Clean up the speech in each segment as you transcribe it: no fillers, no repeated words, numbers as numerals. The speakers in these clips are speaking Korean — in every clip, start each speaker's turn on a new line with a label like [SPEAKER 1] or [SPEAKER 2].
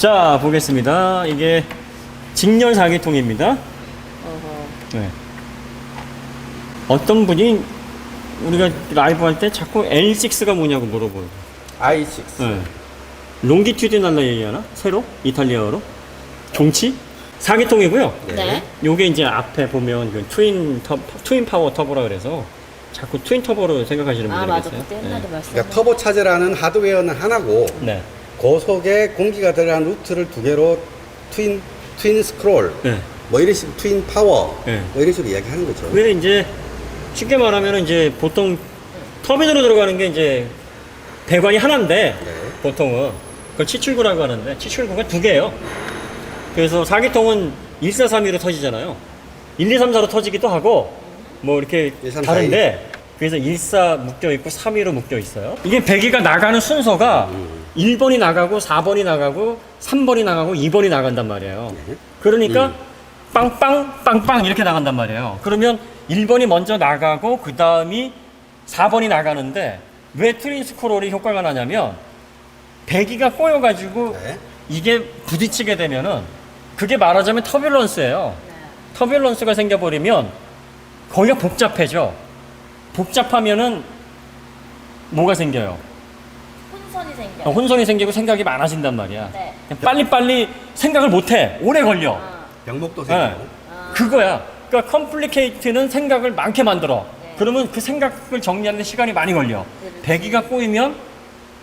[SPEAKER 1] 자, 보겠습니다. 이게 직렬 4기통입니다. 네. 어떤 분이 우리가 라이브 할 때 자꾸 L6가 뭐냐고 물어보요.
[SPEAKER 2] i6.
[SPEAKER 1] 네. 롱기튜디날라 얘기하나? 새로? 이탈리아어로? 종치? 4기통이고요.
[SPEAKER 3] 네.
[SPEAKER 1] 요게 이제 앞에 보면 그 트윈 파워 터보라 그래서 자꾸 트윈 터보로 생각하시는 분들이
[SPEAKER 3] 맞아.
[SPEAKER 1] 계세요.
[SPEAKER 3] 그때 옛날에 말씀.
[SPEAKER 2] 그러니까 터보 차저라는 하드웨어는 하나고
[SPEAKER 1] 네.
[SPEAKER 2] 그 속에 공기가 들어간 루트를 두 개로 트윈 스크롤,
[SPEAKER 1] 네.
[SPEAKER 2] 뭐 이런 식으로 트윈 파워,
[SPEAKER 1] 네.
[SPEAKER 2] 뭐 이런 식으로 이야기하는 거죠.
[SPEAKER 1] 그게 이제 쉽게 말하면 이제 보통 터빈으로 들어가는 게 이제 배관이 하나인데
[SPEAKER 2] 네.
[SPEAKER 1] 보통은 그걸 치출구라고 하는데 치출구가 두 개예요. 그래서 4기통은 1, 4, 3, 2로 터지잖아요. 1, 2, 3, 4로 터지기도 하고 뭐 이렇게
[SPEAKER 2] 1, 3, 4,
[SPEAKER 1] 다른데 그래서 1, 4 묶여 있고 3, 2로 묶여 있어요. 이게 배기가 나가는 순서가 1번이 나가고 4번이 나가고 3번이 나가고 2번이 나간단 말이에요.
[SPEAKER 2] 네.
[SPEAKER 1] 그러니까 빵빵 빵빵 이렇게 나간단 말이에요. 그러면 1번이 먼저 나가고 그 다음이 4번이 나가는데 왜 트윈 스크롤이 효과가 나냐면 배기가 꼬여가지고
[SPEAKER 2] 네.
[SPEAKER 1] 이게 부딪히게 되면은 그게 말하자면 터뷸런스예요. 터뷸런스가 생겨버리면 거기가 복잡해져. 복잡하면은 뭐가 생겨요?
[SPEAKER 3] 혼선이 생겨.
[SPEAKER 1] 혼선이 생기고 생각이 많아진단 말이야.
[SPEAKER 3] 네.
[SPEAKER 1] 빨리빨리 생각을 못해. 오래 걸려.
[SPEAKER 2] 병목도
[SPEAKER 1] 네.
[SPEAKER 2] 생기고.
[SPEAKER 1] 그거야. 그러니까 컴플리케이트는 생각을 많게 만들어.
[SPEAKER 3] 네.
[SPEAKER 1] 그러면 그 생각을 정리하는 데 시간이 많이 걸려.
[SPEAKER 3] 그렇지.
[SPEAKER 1] 배기가 꼬이면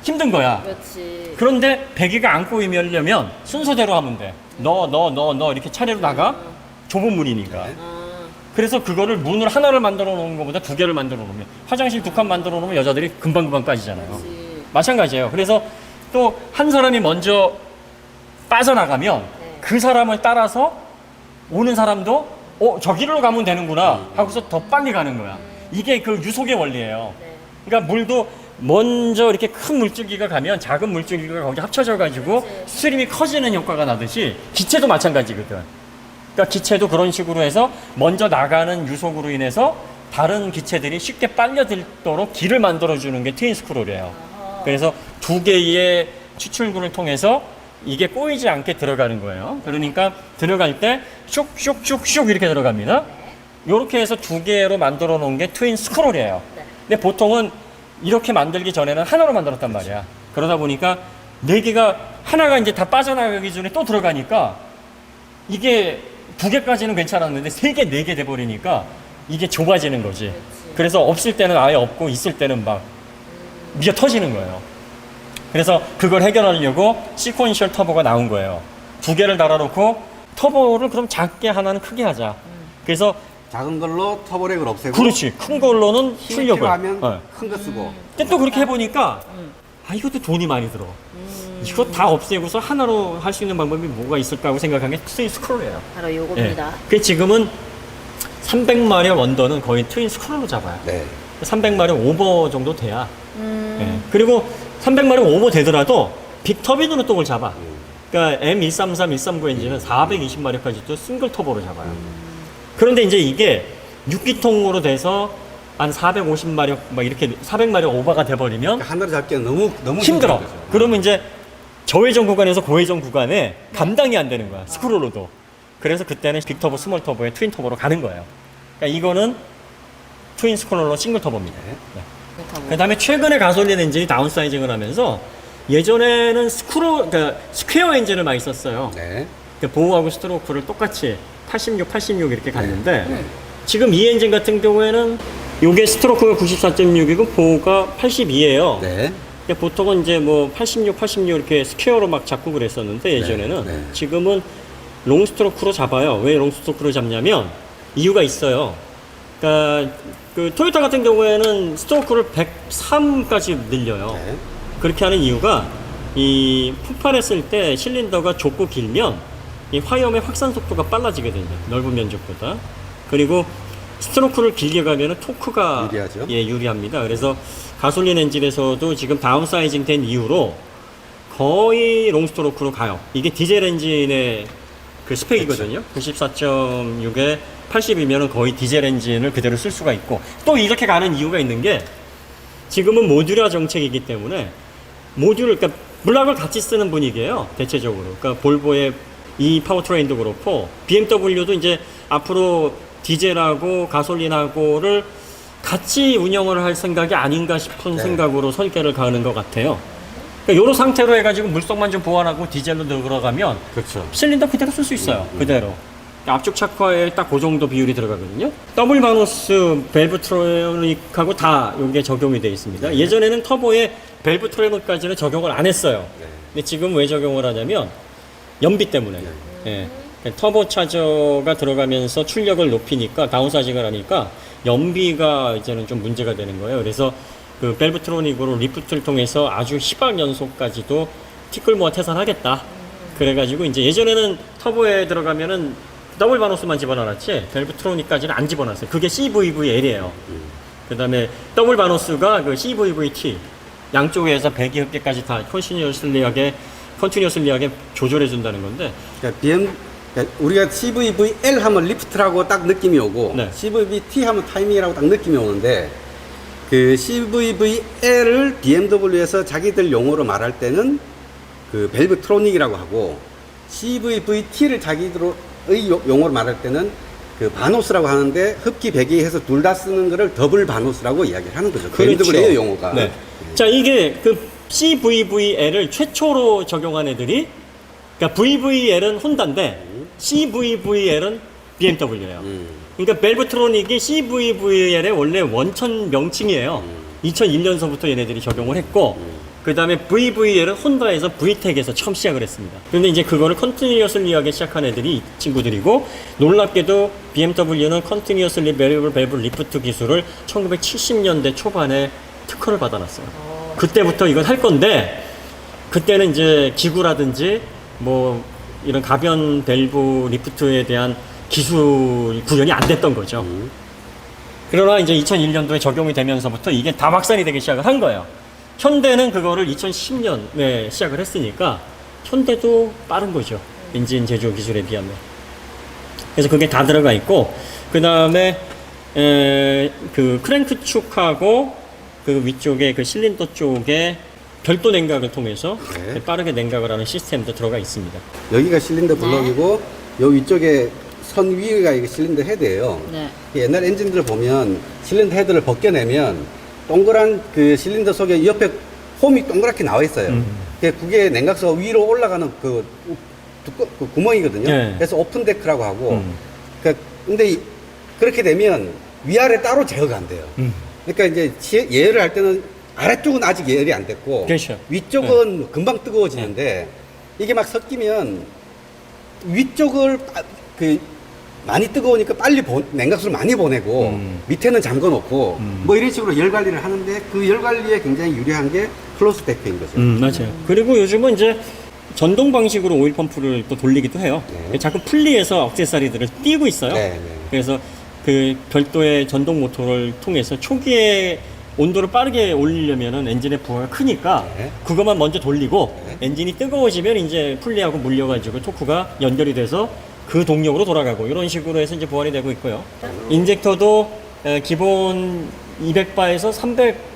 [SPEAKER 1] 힘든 거야.
[SPEAKER 3] 그렇지.
[SPEAKER 1] 그런데 배기가 안 꼬이려면 순서대로 하면 돼. 너 이렇게 차례로 나가. 좁은 문이니까.
[SPEAKER 2] 네.
[SPEAKER 1] 그래서 그거를 문을 하나를 만들어 놓은 것보다 두 개를 만들어 놓으면 화장실 두 칸 만들어 놓으면 여자들이 금방금방 빠지잖아요.
[SPEAKER 3] 그렇지.
[SPEAKER 1] 마찬가지예요. 그래서 또 한 사람이 먼저 빠져나가면
[SPEAKER 3] 네.
[SPEAKER 1] 그 사람을 따라서 오는 사람도 저기로 가면 되는구나 하고서 더 빨리 가는 거야. 이게 그 유속의 원리예요.
[SPEAKER 3] 네.
[SPEAKER 1] 그러니까 물도 먼저 이렇게 큰 물줄기가 가면 작은 물줄기가 거기 합쳐져 가지고
[SPEAKER 3] 그치.
[SPEAKER 1] 스트림이 커지는 효과가 나듯이 기체도 마찬가지거든. 그러니까 기체도 그런 식으로 해서 먼저 나가는 유속으로 인해서 다른 기체들이 쉽게 빨려들도록 길을 만들어주는 게 트윈 스크롤이에요. 그래서 두 개의 추출구를 통해서 이게 꼬이지 않게 들어가는 거예요. 그러니까 들어갈 때 슉슉슉슉 이렇게 들어갑니다. 이렇게 해서 두 개로 만들어 놓은 게 트윈 스크롤이에요.
[SPEAKER 3] 네.
[SPEAKER 1] 근데 보통은 이렇게 만들기 전에는 하나로 만들었단 말이야. 그러다 보니까 네 개가 하나가 이제 다 빠져나가기 전에 또 들어가니까 이게 두 개까지는 괜찮았는데 세 개, 네 개 돼버리니까 이게 좁아지는 거지.
[SPEAKER 3] 그렇지.
[SPEAKER 1] 그래서 없을 때는 아예 없고 있을 때는 막 미어 터지는 거예요. 그래서 그걸 해결하려고 시퀀셜 터보가 나온 거예요. 두 개를 달아놓고 터보를 그럼 작게 하나는 크게 하자. 그래서
[SPEAKER 2] 작은 걸로 터보렉을 없애고.
[SPEAKER 1] 그렇지. 큰 걸로는
[SPEAKER 2] 힘이
[SPEAKER 1] 출력을.
[SPEAKER 2] 필요하면
[SPEAKER 1] 어.
[SPEAKER 2] 큰 거 쓰고.
[SPEAKER 1] 근데 또 그렇게 해보니까 이것도 돈이 많이 들어. 이거 다 없애고서 하나로 할 수 있는 방법이 뭐가 있을까 하고 생각한 게 트윈 스크롤이에요.
[SPEAKER 3] 바로 요겁니다.
[SPEAKER 1] 그 지금은 300마력 원더는 거의 트윈 스크롤로 잡아요.
[SPEAKER 2] 네.
[SPEAKER 1] 300마력 오버 정도 돼야. 예. 그리고 300마력 오버 되더라도 빅터빈으로 똥을 잡아. 그러니까 M133, 139 엔진은 420마력까지도 싱글 터보로 잡아요. 그런데 이제 이게 6기통으로 돼서 한 450마력 막 이렇게 400마력 오버가 돼버리면
[SPEAKER 2] 그러니까 하나를 잡기는 너무
[SPEAKER 1] 힘들어.
[SPEAKER 2] 힘든 거죠.
[SPEAKER 1] 그러면 이제 저회전 구간에서 고회전 구간에 감당이 안 되는 거야. 스크롤로도. 그래서 그때는 빅터보, 스몰 터보에 트윈 터보로 가는 거예요. 그러니까 이거는 트윈 스크롤로 싱글 터보입니다. 네. 그 다음에 최근에 가솔린 엔진이 다운사이징을 하면서 예전에는 그러니까 스퀘어 엔진을 많이 썼어요.
[SPEAKER 2] 네.
[SPEAKER 1] 그러니까 보호하고 스트로크를 똑같이 86 이렇게 갔는데 지금 이 엔진 같은 경우에는 요게 스트로크가 94.6이고 보호가 82예요.
[SPEAKER 2] 네.
[SPEAKER 1] 보통은 이제 뭐 86 이렇게 스퀘어로 막 잡고 그랬었는데 예전에는
[SPEAKER 2] 네.
[SPEAKER 1] 지금은 롱스트로크로 잡아요. 왜 롱스트로크로 잡냐면 이유가 있어요. 그러니까 그 토요타 같은 경우에는 스트로크를 103까지 늘려요.
[SPEAKER 2] 네.
[SPEAKER 1] 그렇게 하는 이유가 이 폭발했을 때 실린더가 좁고 길면 이 화염의 확산 속도가 빨라지거든요. 넓은 면적보다. 그리고 스트로크를 길게 가면은 토크가
[SPEAKER 2] 유리하죠.
[SPEAKER 1] 유리합니다. 그래서 가솔린 엔진에서도 지금 다운사이징 된 이후로 거의 롱스트로크로 가요. 이게 디젤 엔진의 그 스펙이거든요. 94.6에 80이면은 거의 디젤 엔진을 그대로 쓸 수가 있고 또 이렇게 가는 이유가 있는 게 지금은 모듈화 정책이기 때문에 모듈, 그러니까 물락을 같이 쓰는 분위기예요, 대체적으로. 그러니까 볼보의 이 파워트레인도 그렇고 BMW도 이제 앞으로 디젤하고 가솔린하고를 같이 운영을 할 생각이 아닌가 싶은
[SPEAKER 2] 네.
[SPEAKER 1] 생각으로 설계를 가는 것 같아요. 그러니까 요런 상태로 해가지고 물속만 좀 보완하고 디젤로 들어가면
[SPEAKER 2] 그렇죠.
[SPEAKER 1] 실린더 그대로 쓸 수 있어요. 그대로. 앞쪽 착화에 딱 그 정도 비율이 들어가거든요. 더블 바노스 밸브 트로닉하고 다 이게 적용이 되어 있습니다. 예전에는 터보에 밸브 트로닉까지는 적용을 안 했어요. 근데 지금 왜 적용을 하냐면 연비 때문에. 예. 터보 차저가 들어가면서 출력을 높이니까 다운사징을 하니까 연비가 이제는 좀 문제가 되는 거예요. 그래서 그 밸브 트로닉으로 리프트를 통해서 아주 희박 연소까지도 티끌모아 태산하겠다. 그래가지고 이제 예전에는 터보에 들어가면은 더블 바노스만 집어넣었지 밸브 트로닉까지는 안 집어넣었어요. 그게 CVVL이에요. 그 다음에 더블 바노스가 그 CVVT 양쪽에서 배기 흡기까지 다 컨티뉴어슬리하게 조절해 준다는 건데
[SPEAKER 2] 그러니까 우리가 CVVL 하면 리프트라고 딱 느낌이 오고
[SPEAKER 1] 네.
[SPEAKER 2] CVVT 하면 타이밍이라고 딱 느낌이 오는데 그 CVVL을 BMW에서 자기들 용어로 말할 때는 그 밸브 트로닉이라고 하고 CVVT를 자기들의 용어로 말할 때는 그 바노스라고 하는데 흡기 배기해서 둘 다 쓰는 거를 더블 바노스라고 이야기를 하는 거죠. BMW의 용어가.
[SPEAKER 1] 네. 자, 이게 그 CVVL을 최초로 적용한 애들이 그러니까 VVL은 혼다인데 CVVL은 BMW예요. 그러니까 밸브트로닉이 CVVL의 원래 원천 명칭이에요. 2001년서부터 얘네들이 적용을 했고 그 다음에 VVL은 혼다에서 V텍에서 처음 시작을 했습니다. 그런데 이제 그거를 컨티뉴어슬리하게 시작한 애들이 이 친구들이고 놀랍게도 BMW는 컨티뉴어슬리 베리어블 밸브 리프트 기술을 1970년대 초반에 특허를 받아놨어요. 그때부터 이건 할 건데 그때는 이제 기구라든지 뭐 이런 가변 밸브 리프트에 대한 기술 구현이 안 됐던 거죠. 그러나 이제 2001년도에 적용이 되면서부터 이게 다 확산이 되기 시작을 한 거예요. 현대는 그거를 2010년에 시작을 했으니까 현대도 빠른 거죠. 엔진 제조 기술에 비하면. 그래서 그게 다 들어가 있고 그 다음에 그 크랭크 축하고 그 위쪽에 그 실린더 쪽에 별도 냉각을 통해서
[SPEAKER 2] 네.
[SPEAKER 1] 빠르게 냉각을 하는 시스템도 들어가 있습니다.
[SPEAKER 2] 여기가 실린더 블럭이고 요 위쪽에 선 위가 이게 실린더 헤드예요.
[SPEAKER 3] 네.
[SPEAKER 2] 옛날 엔진들을 보면 실린더 헤드를 벗겨내면 동그란 그 실린더 속에 옆에 홈이 동그랗게 나와 있어요. 그게 냉각수가 위로 올라가는 그 구멍이거든요.
[SPEAKER 1] 네.
[SPEAKER 2] 그래서 오픈 데크라고 하고. 근데 그렇게 되면 위아래 따로 제어가 안 돼요. 그러니까 이제 예열을 할 때는 아래쪽은 아직 예열이 안 됐고
[SPEAKER 1] 그렇죠.
[SPEAKER 2] 위쪽은 금방 뜨거워지는데 이게 막 섞이면 위쪽을 많이 뜨거우니까 빨리 냉각수를 많이 보내고 밑에는 잠궈 놓고 뭐 이런 식으로 열 관리를 하는데 그 열 관리에 굉장히 유리한 게 클로스 데크인 거죠.
[SPEAKER 1] 맞아요. 그리고 요즘은 이제 전동 방식으로 오일 펌프를 또 돌리기도 해요.
[SPEAKER 2] 네.
[SPEAKER 1] 자꾸 분리해서 액세서리들을 띄고 있어요.
[SPEAKER 2] 네, 네.
[SPEAKER 1] 그래서 그 별도의 전동 모터를 통해서 초기에 온도를 빠르게 올리려면은 엔진의 부하가 크니까
[SPEAKER 2] 네.
[SPEAKER 1] 그것만 먼저 돌리고
[SPEAKER 2] 네.
[SPEAKER 1] 엔진이 뜨거워지면 이제 풀리하고 물려가지고 토크가 연결이 돼서 그 동력으로 돌아가고 이런 식으로 해서 이제 보완이 되고 있고요. 인젝터도 기본 200바에서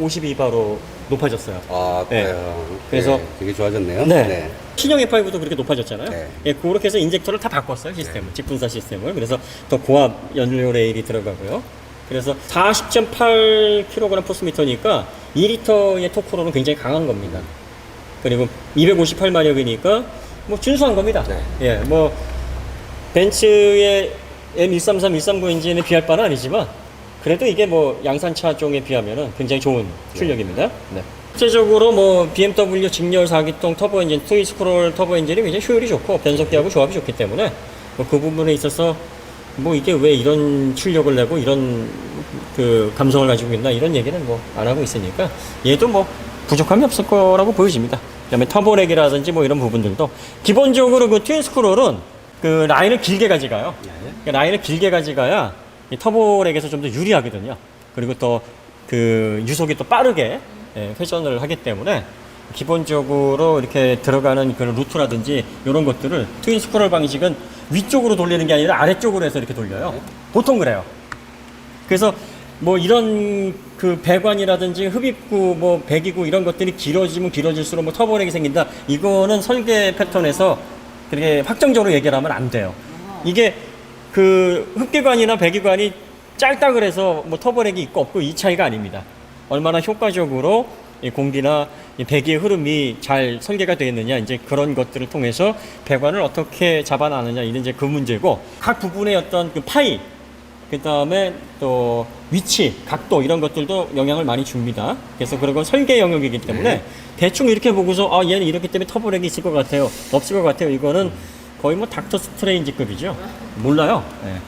[SPEAKER 1] 352바로 높아졌어요.
[SPEAKER 2] 아,
[SPEAKER 1] 네.
[SPEAKER 2] 그래요.
[SPEAKER 1] 그래서
[SPEAKER 2] 네, 되게 좋아졌네요.
[SPEAKER 1] 네. 신형 F5도 그렇게 높아졌잖아요.
[SPEAKER 2] 네.
[SPEAKER 1] 예, 그렇게 해서 인젝터를 다 바꿨어요, 시스템을. 직분사 시스템을. 그래서 더 고압 연료 레일이 들어가고요. 그래서 40.8kg 포스미터니까 2리터의 토크로는 굉장히 강한 겁니다. 그리고 258마력이니까 뭐 준수한 겁니다.
[SPEAKER 2] 네.
[SPEAKER 1] 예, 뭐 벤츠의 M133, 139 엔진에 비할 바는 아니지만 그래도 이게 뭐 양산차 종에 비하면은 굉장히 좋은 출력입니다. 네. 실제적으로 뭐 BMW 직렬 4기통 터보 엔진, 트위스크롤 터보 엔진이 굉장히 효율이 좋고 변속기하고 조합이 좋기 때문에 뭐 그 부분에 있어서 뭐 이게 왜 이런 출력을 내고 이런 그 감성을 가지고 있나 이런 얘기는 뭐 안 하고 있으니까 얘도 뭐 부족함이 없을 거라고 보여집니다. 그다음에 터보렉이라든지 뭐 이런 부분들도 기본적으로 그 트윈스크롤은 그 라인을 길게 가져가요. 그 라인을 길게 가져가야 이 터보렉에서 좀 더 유리하거든요. 그리고 또 그 유속이 또 빠르게 회전을 하기 때문에 기본적으로 이렇게 들어가는 그 루트라든지 이런 것들을 트윈 스크롤 방식은 위쪽으로 돌리는 게 아니라 아래쪽으로 해서 이렇게 돌려요. 보통 그래요. 그래서 뭐 이런 그 배관이라든지 흡입구, 뭐 배기구 이런 것들이 길어지면 길어질수록 뭐 터보렉이 생긴다. 이거는 설계 패턴에서 그렇게 확정적으로 얘기를 하면 안 돼요. 이게 그 흡기관이나 배기관이 짧다 그래서 뭐 터보렉이 있고 없고 이 차이가 아닙니다. 얼마나 효과적으로 이 공기나 이 배기의 흐름이 잘 설계가 되어 있느냐, 이제 그런 것들을 통해서 배관을 어떻게 잡아나느냐, 이런 이제 그 문제고, 각 부분의 어떤 그 파이, 그 다음에 또 위치, 각도 이런 것들도 영향을 많이 줍니다. 그래서 그런 건 설계 영역이기 때문에 대충 이렇게 보고서 아 얘는 이렇기 때문에 터보렉이 있을 것 같아요, 없을 것 같아요, 이거는 거의 뭐 닥터 스트레인지급이죠. 몰라요. 네.
[SPEAKER 3] 네.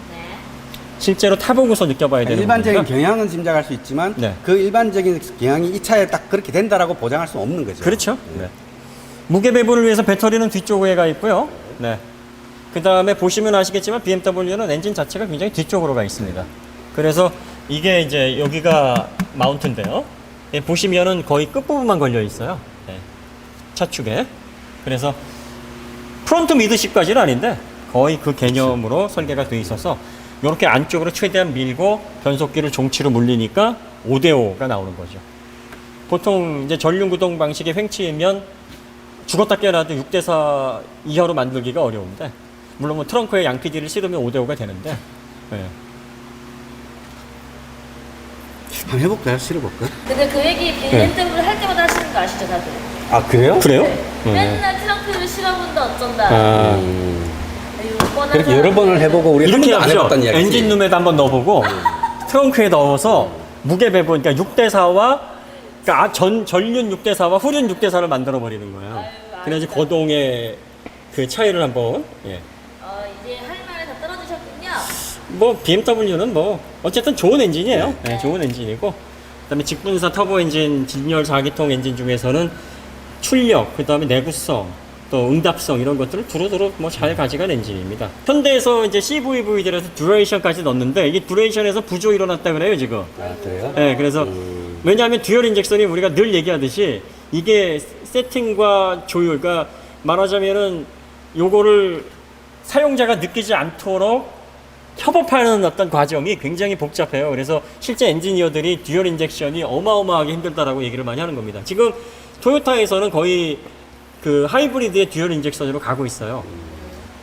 [SPEAKER 1] 실제로 타보고서 느껴봐야 되는
[SPEAKER 2] 일반적인
[SPEAKER 1] 거니까.
[SPEAKER 2] 경향은 짐작할 수 있지만
[SPEAKER 1] 네.
[SPEAKER 2] 그 일반적인 경향이 이 차에 딱 그렇게 된다라고 보장할 수 없는 거죠.
[SPEAKER 1] 그렇죠. 네. 무게 배분을 위해서 배터리는 뒤쪽에 가 있고요. 네. 그 다음에 보시면 아시겠지만 BMW는 엔진 자체가 굉장히 뒤쪽으로 가 있습니다. 그래서 이게 이제 여기가 마운트인데요. 예, 보시면은 거의 끝부분만 걸려 있어요. 네. 차축에. 그래서 프론트 미드십까지는 아닌데 거의 그 개념으로 설계가 되어 있어서 이렇게 안쪽으로 최대한 밀고 변속기를 종치로 물리니까 5대5가 나오는 거죠. 보통 이제 전륜 구동 방식의 횡치이면 죽었다 깨어나도 6대4 이하로 만들기가 어려운데, 물론 뭐 트렁크에 양PD를 실으면 5대5가 되는데, 네.
[SPEAKER 2] 한번 해볼까요? 실어볼까요?
[SPEAKER 3] 근데 그 얘기 BMW 할 때마다 하시는 거 아시죠, 다들?
[SPEAKER 2] 아 그래요?
[SPEAKER 1] 그래요?
[SPEAKER 3] 네. 맨날 트렁크를 실어본다 어쩐다.
[SPEAKER 1] 아,
[SPEAKER 3] 이거 뻔한
[SPEAKER 2] 그렇게 여러 번을 해보고 우리 한
[SPEAKER 1] 이렇게
[SPEAKER 2] 번도 안
[SPEAKER 1] 하죠.
[SPEAKER 2] 해봤던 이야기지.
[SPEAKER 1] 엔진룸에다 한번 넣어보고 트렁크에 넣어서 무게 배분, 그러니까 6대4와 그러니까 전륜 6대4와 후륜 6대4를 만들어 버리는 거예요. 그래야지 거동의 그 차이를 한번. 예.
[SPEAKER 3] 이제 할 말을 다 떨어주셨군요.
[SPEAKER 1] 뭐 BMW는 뭐 어쨌든 좋은 엔진이에요. 네, 좋은 엔진이고, 그다음에 직분사 터보 엔진, 진열 4기통 엔진 중에서는 출력, 그다음에 내구성, 또 응답성 이런 것들을 두루두루 뭐 잘 가져간 엔진입니다. 현대에서 이제 CVV들에서 듀레이션까지 넣었는데 이게 듀레이션에서 부조 일어났다 그래요 지금.
[SPEAKER 2] 아 그래요?
[SPEAKER 1] 네, 그래서 왜냐하면 듀얼 인젝션이 우리가 늘 얘기하듯이 이게 세팅과 조율, 그러니까 말하자면은 요거를 사용자가 느끼지 않도록 협업하는 어떤 과정이 굉장히 복잡해요. 그래서 실제 엔지니어들이 듀얼 인젝션이 어마어마하게 힘들다라고 얘기를 많이 하는 겁니다. 지금 토요타에서는 거의 그 하이브리드의 듀얼 인젝션으로 가고 있어요.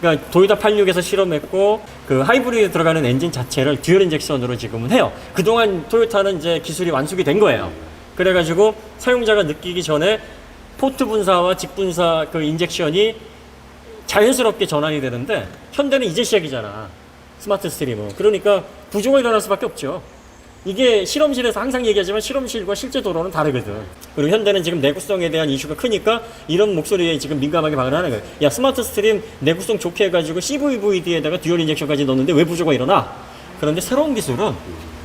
[SPEAKER 1] 그러니까 도요타 86에서 실험했고 그 하이브리드에 들어가는 엔진 자체를 듀얼 인젝션으로 지금은 해요. 그동안 토요타는 이제 기술이 완숙이 된 거예요. 그래가지고 사용자가 느끼기 전에 포트 분사와 직분사 그 인젝션이 자연스럽게 전환이 되는데, 현대는 이제 시작이잖아. 스마트 스트리머. 그러니까 부조가 일어날 수밖에 없죠. 이게 실험실에서 항상 얘기하지만 실험실과 실제 도로는 다르거든. 그리고 현대는 지금 내구성에 대한 이슈가 크니까 이런 목소리에 지금 민감하게 반응을 하는 거예요. 야, 스마트 스트림 내구성 좋게 해가지고 CVVD에다가 듀얼 인젝션까지 넣었는데 왜 부조가 일어나? 그런데 새로운 기술은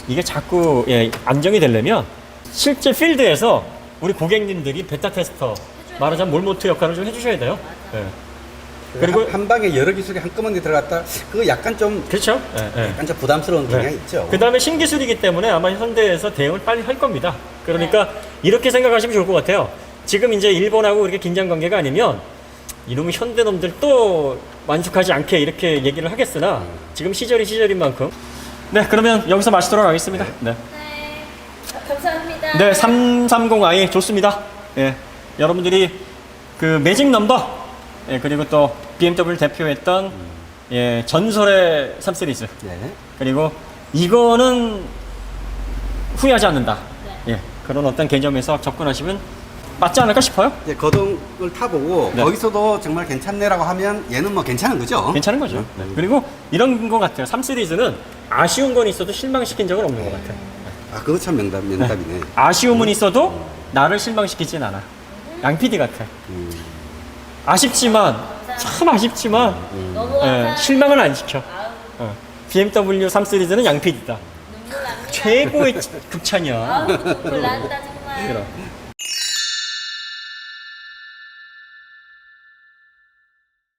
[SPEAKER 1] 이게 자꾸 안정이 되려면 실제 필드에서 우리 고객님들이 베타 테스터, 말하자면 몰모트 역할을 좀 해주셔야 돼요. 예. 그리고
[SPEAKER 2] 한 방에 여러 기술이 한꺼번에 들어갔다. 그거 약간 좀
[SPEAKER 1] 그렇죠. 예, 예.
[SPEAKER 2] 약간 좀 부담스러운 경향이 있죠.
[SPEAKER 1] 그 다음에 신기술이기 때문에 아마 현대에서 대응을 빨리 할 겁니다. 그러니까 이렇게 생각하시면 좋을 것 같아요. 지금 이제 일본하고 이렇게 긴장 관계가 아니면 이놈의 현대 놈들 또 만족하지 않게 이렇게 얘기를 하겠으나 지금 시절이 시절인 만큼. 네, 그러면 여기서 마치도록 하겠습니다. 네.
[SPEAKER 3] 네. 감사합니다.
[SPEAKER 1] 네, 330i 좋습니다. 예. 여러분들이 그 매직 넘버, 예, 그리고 또 BMW 대표했던 예, 전설의 3 시리즈.
[SPEAKER 2] 네.
[SPEAKER 1] 그리고 이거는 후회하지 않는다. 예, 그런 어떤 개념에서 접근하시면 맞지 않을까 싶어요.
[SPEAKER 2] 이제 거동을 타보고
[SPEAKER 1] 네.
[SPEAKER 2] 거기서도 정말 괜찮네라고 하면 얘는 뭐 괜찮은 거죠.
[SPEAKER 1] 괜찮은 거죠. 네. 그리고 이런 것 같아요. 3 시리즈는 아쉬운 건 있어도 실망시킨 적은 없는 것 같아요.
[SPEAKER 2] 아 그거 참 명답이네.
[SPEAKER 1] 아쉬움은 있어도 나를 실망시키진 않아. 양PD 같아. 아쉽지만, 참 아쉽지만,
[SPEAKER 3] 너무
[SPEAKER 1] 예,
[SPEAKER 3] 감사합니다.
[SPEAKER 1] 실망은 안 시켜.
[SPEAKER 3] 아우,
[SPEAKER 1] BMW 3 시리즈는 양PD다.
[SPEAKER 3] 눈물 납니다.
[SPEAKER 1] 최고의 극찬이야.
[SPEAKER 3] 아우, 눈물 난다 정말.
[SPEAKER 1] 싫어.